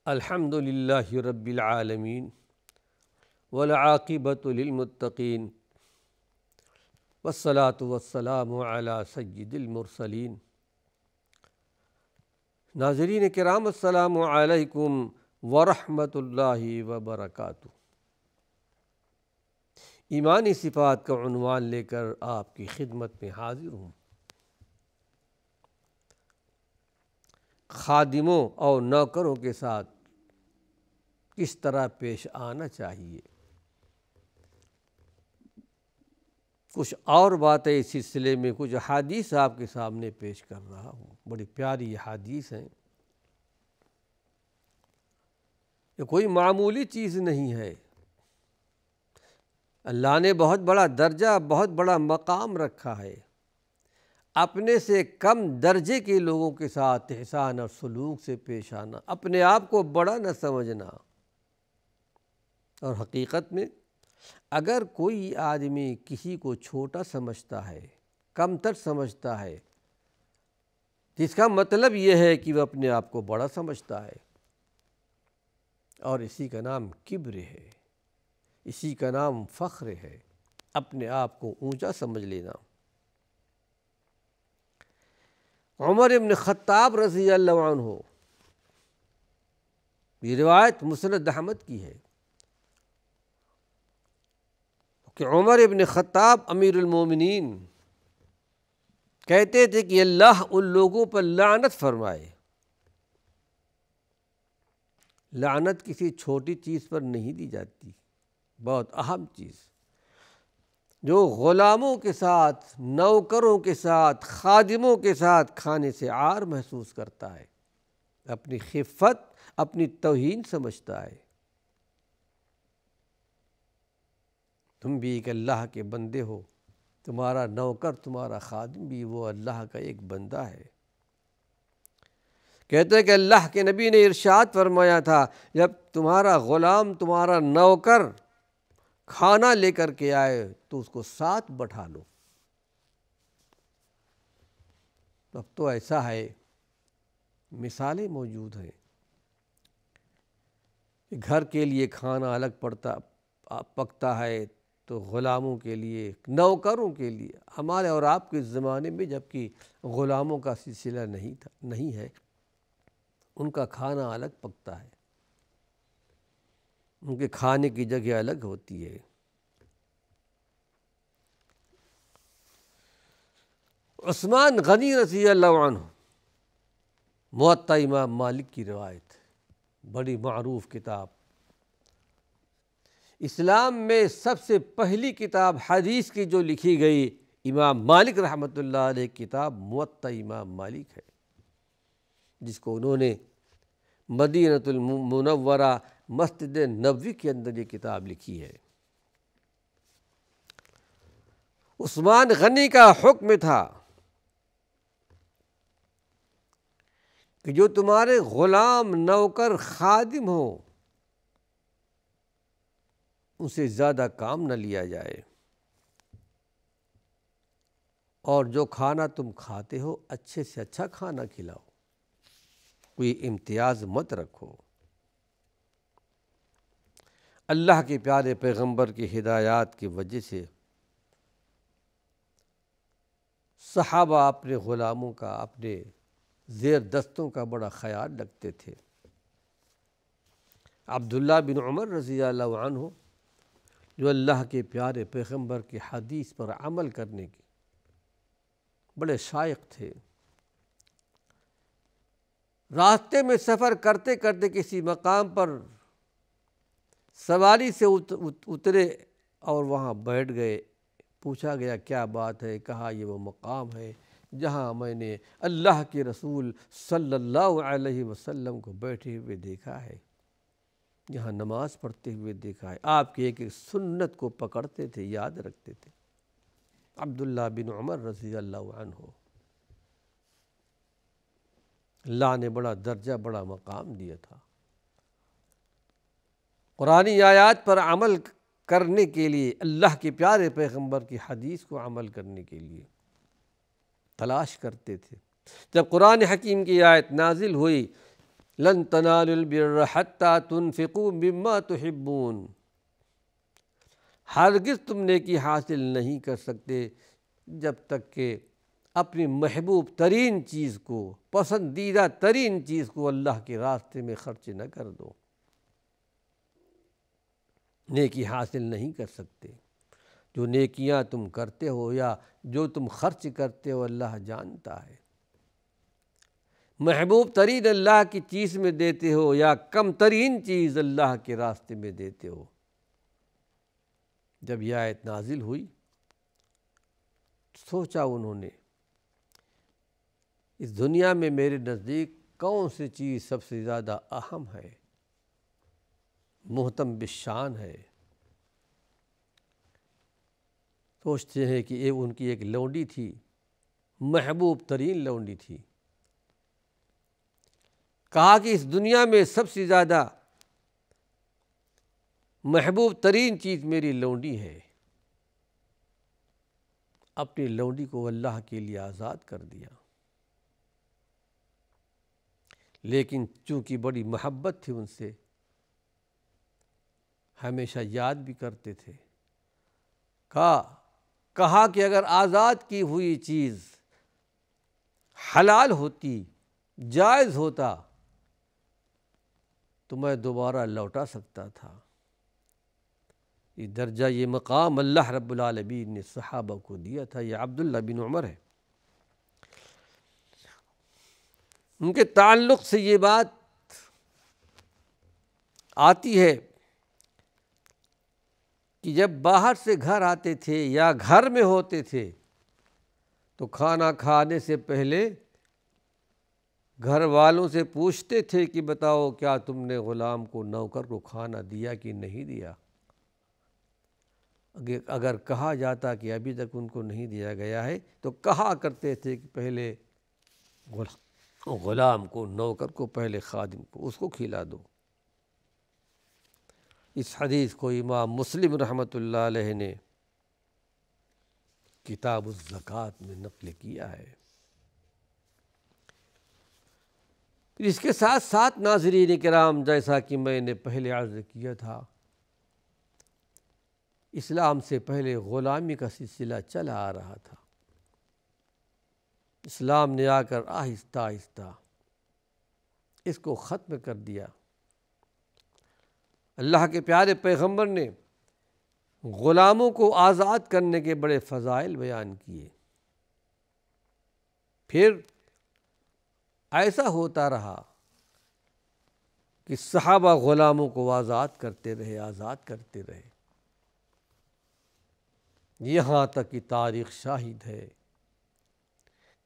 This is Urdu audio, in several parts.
الحمد للہ رب العالمین والعاقبۃ للمتقین والصلاة والسلام علی سید المرسلین۔ ناظرین کرام، السلام علیکم ورحمۃ اللہ وبرکاتہ۔ ایمانی صفات کا عنوان لے کر آپ کی خدمت میں حاضر ہوں۔ خادموں اور نوکروں کے ساتھ کس طرح پیش آنا چاہیے، کچھ اور باتیں اس سلسلے میں، کچھ احادیث آپ کے سامنے پیش کر رہا ہوں۔ بڑی پیاری احادیث ہیں، یہ کوئی معمولی چیز نہیں ہے۔ اللہ نے بہت بڑا درجہ، بہت بڑا مقام رکھا ہے۔ اپنے سے کم درجے کے لوگوں کے ساتھ احسان اور سلوک سے پیش آنا، اپنے آپ کو بڑا نہ سمجھنا۔ اور حقیقت میں اگر کوئی آدمی کسی کو چھوٹا سمجھتا ہے، کمتر سمجھتا ہے، جس کا مطلب یہ ہے کہ وہ اپنے آپ کو بڑا سمجھتا ہے، اور اسی کا نام کبر ہے، اسی کا نام فخر ہے، اپنے آپ کو اونچا سمجھ لینا۔ عمر ابن خطاب رضی اللہ عنہ، یہ روایت مسند احمد کی ہے کہ عمر ابن خطاب امیر المومنین کہتے تھے کہ اللہ ان لوگوں پر لعنت فرمائے۔ لعنت کسی چھوٹی چیز پر نہیں دی جاتی، بہت اہم چیز، جو غلاموں کے ساتھ، نوکروں کے ساتھ، خادموں کے ساتھ کھانے سے عار محسوس کرتا ہے، اپنی خفت، اپنی توہین سمجھتا ہے۔ تم بھی ایک اللہ کے بندے ہو، تمہارا نوکر، تمہارا خادم بھی وہ اللہ کا ایک بندہ ہے۔ کہتے ہیں کہ اللہ کے نبی نے ارشاد فرمایا تھا، جب تمہارا غلام، تمہارا نوکر کھانا لے کر کے آئے تو اس کو ساتھ بٹھا لو۔ اب تو ایسا ہے، مثالیں موجود ہیں کہ گھر کے لیے کھانا الگ پکتا ہے تو غلاموں کے لیے، نوکروں کے لیے۔ ہمارے اور آپ کے زمانے میں جبکہ غلاموں کا سلسلہ نہیں ہے، ان کا کھانا الگ پکتا ہے، ان کے کھانے کی جگہ الگ ہوتی ہے۔ عثمان غنی رضی اللہ عنہ، موطا امام مالک کی روایت، بڑی معروف کتاب، اسلام میں سب سے پہلی کتاب حدیث کی جو لکھی گئی، امام مالک رحمۃ اللہ علیہ کتاب موطا امام مالک ہے، جس کو انہوں نے مدینۃ المنورہ مسجد نبوی کے اندر یہ کتاب لکھی ہے۔ عثمان غنی کا حکم تھا کہ جو تمہارے غلام، نوکر، خادم ہو، ان سے زیادہ کام نہ لیا جائے، اور جو کھانا تم کھاتے ہو اچھے سے اچھا کھانا کھلاؤ، کوئی امتیاز مت رکھو۔ اللہ کے پیارے پیغمبر کی ہدایات کی وجہ سے صحابہ اپنے غلاموں کا، اپنے زیر دستوں کا بڑا خیال رکھتے تھے۔ عبداللہ بن عمر رضی اللہ عنہ، جو اللہ کے پیارے پیغمبر کی حدیث پر عمل کرنے کے بڑے شائق تھے، راستے میں سفر کرتے کرتے کسی مقام پر سواری سے اترے اور وہاں بیٹھ گئے۔ پوچھا گیا کیا بات ہے؟ کہا یہ وہ مقام ہے جہاں میں نے اللہ کے رسول صلی اللہ علیہ وسلم کو بیٹھے ہوئے دیکھا ہے، یہاں نماز پڑھتے ہوئے دیکھا ہے، آپ کی ایک ایک سنت کو پکڑتے تھے، یاد رکھتے تھے۔ عبداللہ بن عمر رضی اللہ عنہ، اللہ نے بڑا درجہ، بڑا مقام دیا تھا۔ قرآنی آیات پر عمل کرنے کے لیے، اللہ کے پیارے پیغمبر کی حدیث کو عمل کرنے کے لیے تلاش کرتے تھے۔ جب قرآن حکیم کی آیت نازل ہوئی، لن تنالوا البر حتى تنفقوا مما تحبون، ہرگز تم نیکی حاصل نہیں کر سکتے جب تک کہ اپنی محبوب ترین چیز کو، پسندیدہ ترین چیز کو اللہ کے راستے میں خرچ نہ کر دو، نیکی حاصل نہیں کر سکتے۔ جو نیکیاں تم کرتے ہو یا جو تم خرچ کرتے ہو اللہ جانتا ہے۔ محبوب ترین اللہ کی چیز میں دیتے ہو یا کم ترین چیز اللہ کے راستے میں دیتے ہو۔ جب یہ آیت نازل ہوئی سوچا انہوں نے اس دنیا میں میرے نزدیک کون سی چیز سب سے زیادہ اہم ہے، محتم بالشان ہے۔ سوچتے ہیں کہ ان کی ایک لونڈی تھی، محبوب ترین لونڈی تھی، کہا کہ اس دنیا میں سب سے زیادہ محبوب ترین چیز میری لونڈی ہے۔ اپنی لونڈی کو اللہ کے لیے آزاد کر دیا، لیکن چونکہ بڑی محبت تھی ان سے، ہمیشہ یاد بھی کرتے تھے۔ کہا کہ اگر آزاد کی ہوئی چیز حلال ہوتی، جائز ہوتا تو میں دوبارہ لوٹا سکتا تھا۔ یہ درجہ، یہ مقام اللہ رب العالمین نے صحابہ کو دیا تھا۔ یہ عبداللہ بن عمر ہے، ان کے تعلق سے یہ بات آتی ہے کہ جب باہر سے گھر آتے تھے یا گھر میں ہوتے تھے تو کھانا کھانے سے پہلے گھر والوں سے پوچھتے تھے کہ بتاؤ کیا تم نے غلام کو، نوکر کو کھانا دیا کہ نہیں دیا۔ اگر کہا جاتا کہ ابھی تک ان کو نہیں دیا گیا ہے تو کہا کرتے تھے کہ پہلے غلام کو، نوکر کو، پہلے خادم کو، اس کو کھلا دو۔ اس حدیث کو امام مسلم رحمۃ اللہ علیہ نے کتاب الزکوٰۃ میں نقل کیا ہے۔ اس کے ساتھ ساتھ ناظرین کرام، جیسا کہ میں نے پہلے عرض کیا تھا، اسلام سے پہلے غلامی کا سلسلہ چلا آ رہا تھا۔ اسلام نے آ کر آہستہ آہستہ اس کو ختم کر دیا۔ اللہ کے پیارے پیغمبر نے غلاموں کو آزاد کرنے کے بڑے فضائل بیان کیے۔ پھر ایسا ہوتا رہا کہ صحابہ غلاموں کو آزاد کرتے رہے، یہاں تک کہ تاریخ شاہد ہے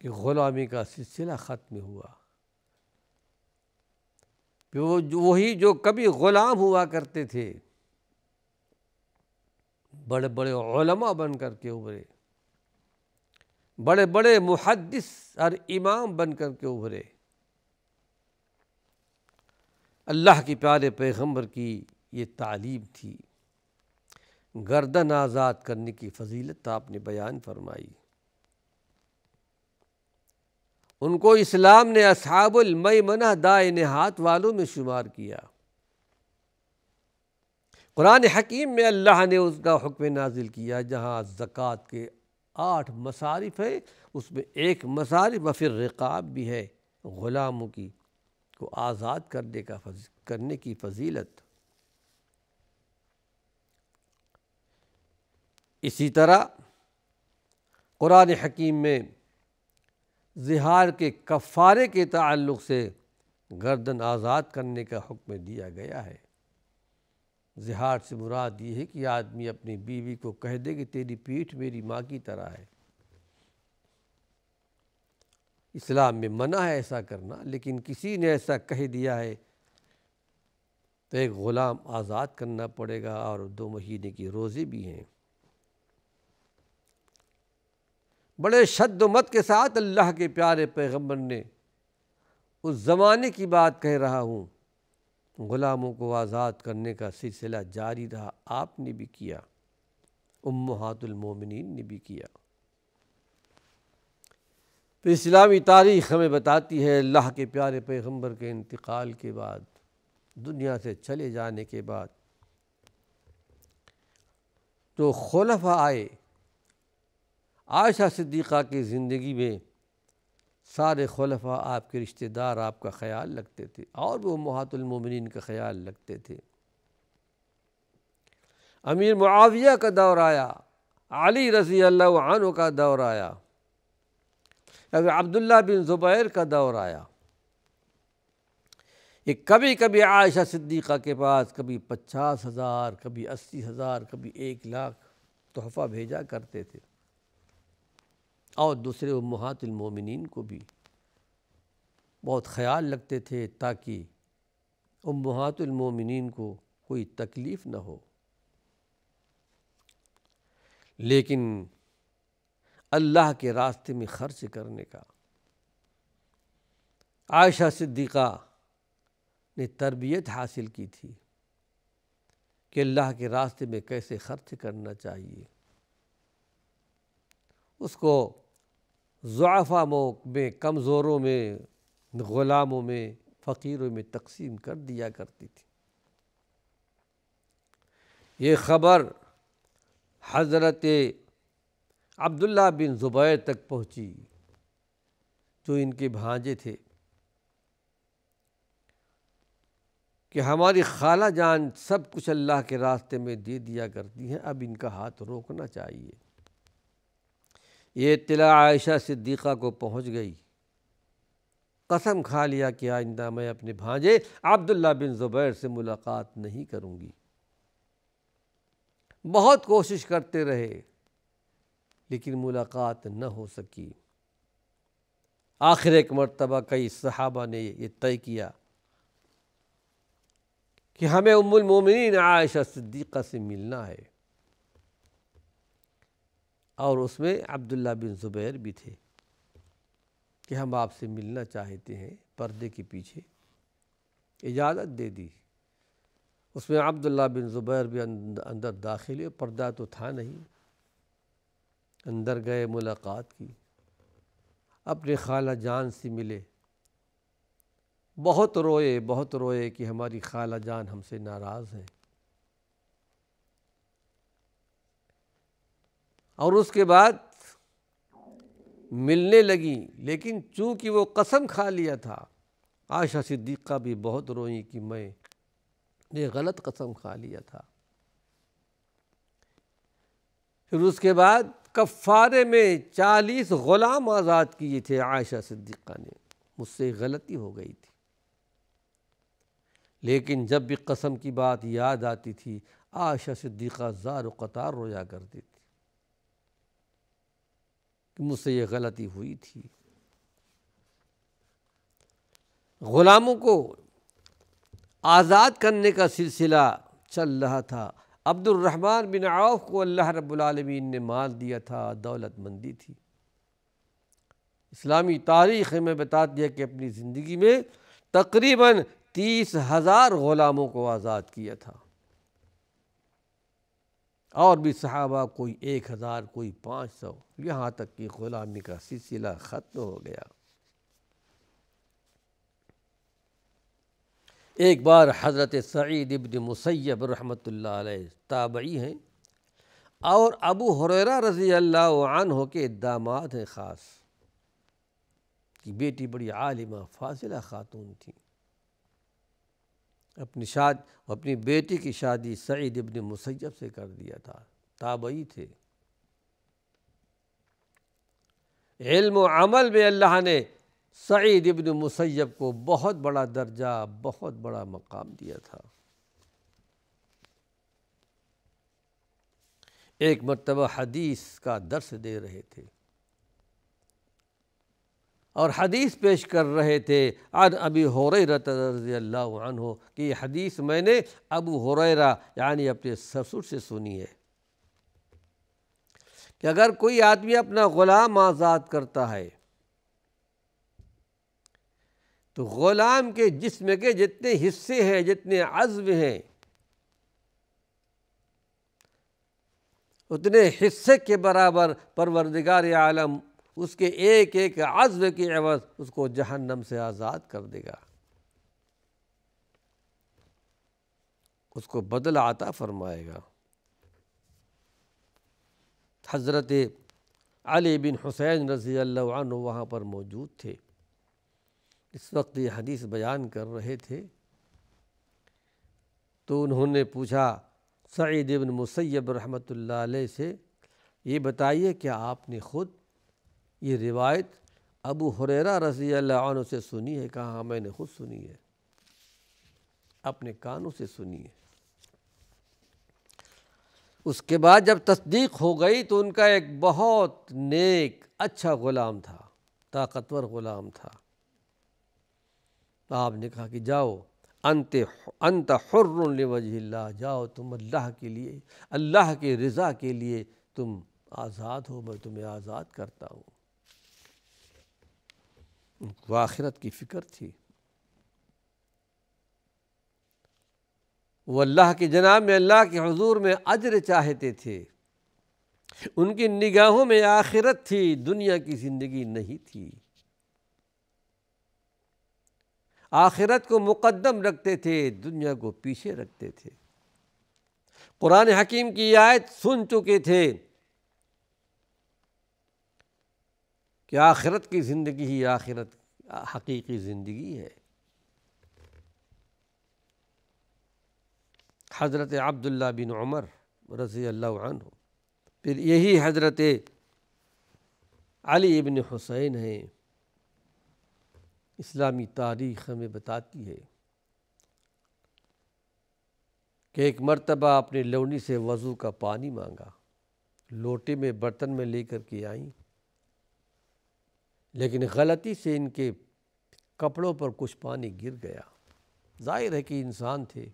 کہ غلامی کا سلسلہ ختم ہوا۔ وہی جو کبھی غلام ہوا کرتے تھے، بڑے بڑے علماء بن کر کے ابھرے، بڑے بڑے محدث اور امام بن کر کے ابھرے۔ اللہ کے پیارے پیغمبر کی یہ تعلیم تھی۔ گردن آزاد کرنے کی فضیلت آپ نے بیان فرمائی۔ ان کو اسلام نے اصحاب المیمنہ دائیں ہاتھ والوں میں شمار کیا۔ قرآن حکیم میں اللہ نے اس کا حکم نازل کیا، جہاں زکوٰۃ کے 8 مصارف ہے، اس میں ایک مصارف وفی الرقاب بھی ہے، غلاموں کو آزاد کرنے کی فضیلت۔ اسی طرح قرآن حکیم میں زہار کے کفارے کے تعلق سے گردن آزاد کرنے کا حکم دیا گیا ہے۔ زہار سے مراد یہ ہے کہ آدمی اپنی بیوی کو کہہ دے کہ تیری پیٹھ میری ماں کی طرح ہے۔ اسلام میں منع ہے ایسا کرنا، لیکن کسی نے ایسا کہہ دیا ہے تو ایک غلام آزاد کرنا پڑے گا، اور 2 مہینے کی روزے بھی ہیں۔ بڑے شد و مت کے ساتھ اللہ کے پیارے پیغمبر نے، اس زمانے کی بات کہہ رہا ہوں، غلاموں کو آزاد کرنے کا سلسلہ جاری رہا۔ آپ نے بھی کیا، امہات المومنین نے بھی کیا۔ تو اسلامی تاریخ ہمیں بتاتی ہے اللہ کے پیارے پیغمبر کے انتقال کے بعد، دنیا سے چلے جانے کے بعد، جو خلفاء آئے عائشہ صدیقہ کی زندگی میں، سارے خلفاء آپ کے رشتہ دار آپ کا خیال رکھتے تھے، اور بھی امہات المومنین کا خیال رکھتے تھے۔ امیر معاویہ کا دور آیا، علی رضی اللہ عنہ کا دور آیا، اب عبداللہ بن زبیر کا دور آیا۔ یہ کبھی کبھی عائشہ صدیقہ کے پاس کبھی 50,000، کبھی 80,000، کبھی 1,00,000 تحفہ بھیجا کرتے تھے، اور دوسرے امہات المومنین کو بھی بہت خیال رکھتے تھے تاکہ امہات المومنین کو کوئی تکلیف نہ ہو۔ لیکن اللہ کے راستے میں خرچ کرنے کا عائشہ صدیقہ نے تربیت حاصل کی تھی کہ اللہ کے راستے میں کیسے خرچ کرنا چاہیے۔ اس کو ضعفاء میں، کمزوروں میں، غلاموں میں، فقیروں میں تقسیم کر دیا کرتی تھی۔ یہ خبر حضرت عبداللہ بن زبیر تک پہنچی، جو ان کے بھانجے تھے، کہ ہماری خالہ جان سب کچھ اللہ کے راستے میں دے دیا کرتی ہیں، اب ان کا ہاتھ روکنا چاہیے۔ یہ اطلاع عائشہ صدیقہ کو پہنچ گئی، قسم کھا لیا کہ آئندہ میں اپنے بھانجے عبداللہ بن زبیر سے ملاقات نہیں کروں گی۔ بہت کوشش کرتے رہے لیکن ملاقات نہ ہو سکی۔ آخر ایک مرتبہ کئی صحابہ نے یہ طے کیا کہ ہمیں ام المومنین عائشہ صدیقہ سے ملنا ہے، اور اس میں عبداللہ بن زبیر بھی تھے کہ ہم آپ سے ملنا چاہتے ہیں۔ پردے کے پیچھے اجازت دے دی۔ اس میں عبداللہ بن زبیر بھی اندر داخل ہوئے، پردہ تو تھا نہیں، اندر گئے، ملاقات کی، اپنے خالہ جان سے ملے، بہت روئے کہ ہماری خالہ جان ہم سے ناراض ہیں۔ اور اس کے بعد ملنے لگی، لیکن چونکہ وہ قسم کھا لیا تھا، عائشہ صدیقہ بھی بہت روئی کہ میں نے غلط قسم کھا لیا تھا۔ پھر اس کے بعد کفارے میں 40 غلام آزاد کیے تھے عائشہ صدیقہ نے، مجھ سے غلطی ہو گئی تھی، لیکن جب بھی قسم کی بات یاد آتی تھی عائشہ صدیقہ زار و قطار رویا کرتی تھی کہ مجھ سے یہ غلطی ہوئی تھی۔ غلاموں کو آزاد کرنے کا سلسلہ چل رہا تھا۔ عبد الرحمن بن عوف کو اللہ رب العالمین نے مال دیا تھا، دولت مندی تھی۔ اسلامی تاریخ میں بتا دیا کہ اپنی زندگی میں تقریباً 30,000 غلاموں کو آزاد کیا تھا، اور بھی صحابہ کوئی 1,000، کوئی 500، یہاں تک کہ غلامی کا سلسلہ ختم ہو گیا۔ ایک بار حضرت سعید ابن مسیب رحمۃ اللہ علیہ تابعی ہیں، اور ابو ہریرہ رضی اللہ عنہ کے داماد ہیں خاص، کی بیٹی بڑی عالمہ فاضلہ خاتون تھی۔ اپنی بیٹی کی شادی سعید ابن مسیب سے کر دیا تھا، تابعی تھے۔ علم و عمل میں اللہ نے سعید ابن مسیب کو بہت بڑا درجہ، بہت بڑا مقام دیا تھا۔ ایک مرتبہ حدیث کا درس دے رہے تھے اور حدیث پیش کر رہے تھے عن ابی ہریرہ رضی اللہ عنہ، کہ یہ حدیث میں نے ابو ہریرہ یعنی اپنے سسر سے سنی ہے کہ اگر کوئی آدمی اپنا غلام آزاد کرتا ہے تو غلام کے جسم کے جتنے حصے ہیں، جتنے عضو ہیں، اتنے حصے کے برابر پروردگار عالم اس کے ایک ایک عضو کے عوض اس کو جہنم سے آزاد کر دے گا، اس کو بدلہ عطا فرمائے گا۔ حضرت علی بن حسین رضی اللہ عنہ وہاں پر موجود تھے، اس وقت یہ حدیث بیان کر رہے تھے، تو انہوں نے پوچھا سعید بن مسیب رحمۃ اللہ علیہ سے، یہ بتائیے کیا آپ نے خود یہ روایت ابو ہریرہ رضی اللہ عنہ سے سنی ہے؟ کہا ہاں میں نے خود سنی ہے، اپنے کانوں سے سنی ہے۔ اس کے بعد جب تصدیق ہو گئی تو ان کا ایک بہت نیک اچھا غلام تھا، طاقتور غلام تھا۔ آپ نے کہا کہ جاؤ، انت حر لوجہ اللہ، جاؤ تم اللہ کے لیے، اللہ کے رضا کے لیے تم آزاد ہو، میں تمہیں آزاد کرتا ہوں۔ ان کو آخرت کی فکر تھی، وہ اللہ کی جناب میں، اللہ کے حضور میں اجر چاہتے تھے، ان کی نگاہوں میں آخرت تھی، دنیا کی زندگی نہیں تھی۔ آخرت کو مقدم رکھتے تھے، دنیا کو پیچھے رکھتے تھے۔ قرآن حکیم کی آیت سن چکے تھے کہ آخرت کی زندگی ہی آخرت حقیقی زندگی ہے۔ حضرت عبداللہ بن عمر رضی اللہ عنہ، پھر یہی حضرت علی بن حسین ہیں، اسلامی تاریخ ہمیں بتاتی ہے کہ ایک مرتبہ اپنے لونی سے وضو کا پانی مانگا، لوٹے میں برتن میں لے کر کے آئیں، لیکن غلطی سے ان کے کپڑوں پر کچھ پانی گر گیا۔ ظاہر ہے کہ انسان تھے،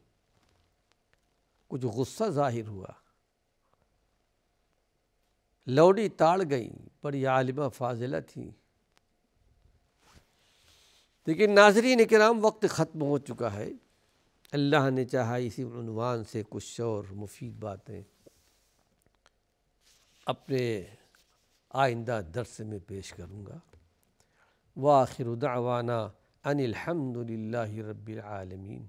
کچھ غصہ ظاہر ہوا، لوڈی تاڑ گئی، بڑی عالمہ فاضلہ تھی۔ لیکن ناظرین کرام، وقت ختم ہو چکا ہے، اللہ نے چاہا اسی عنوان سے کچھ اور مفید باتیں اپنے آئندہ درس میں پیش کروں گا۔ وآخر دعوانا ان الحمد للہ رب العالمین۔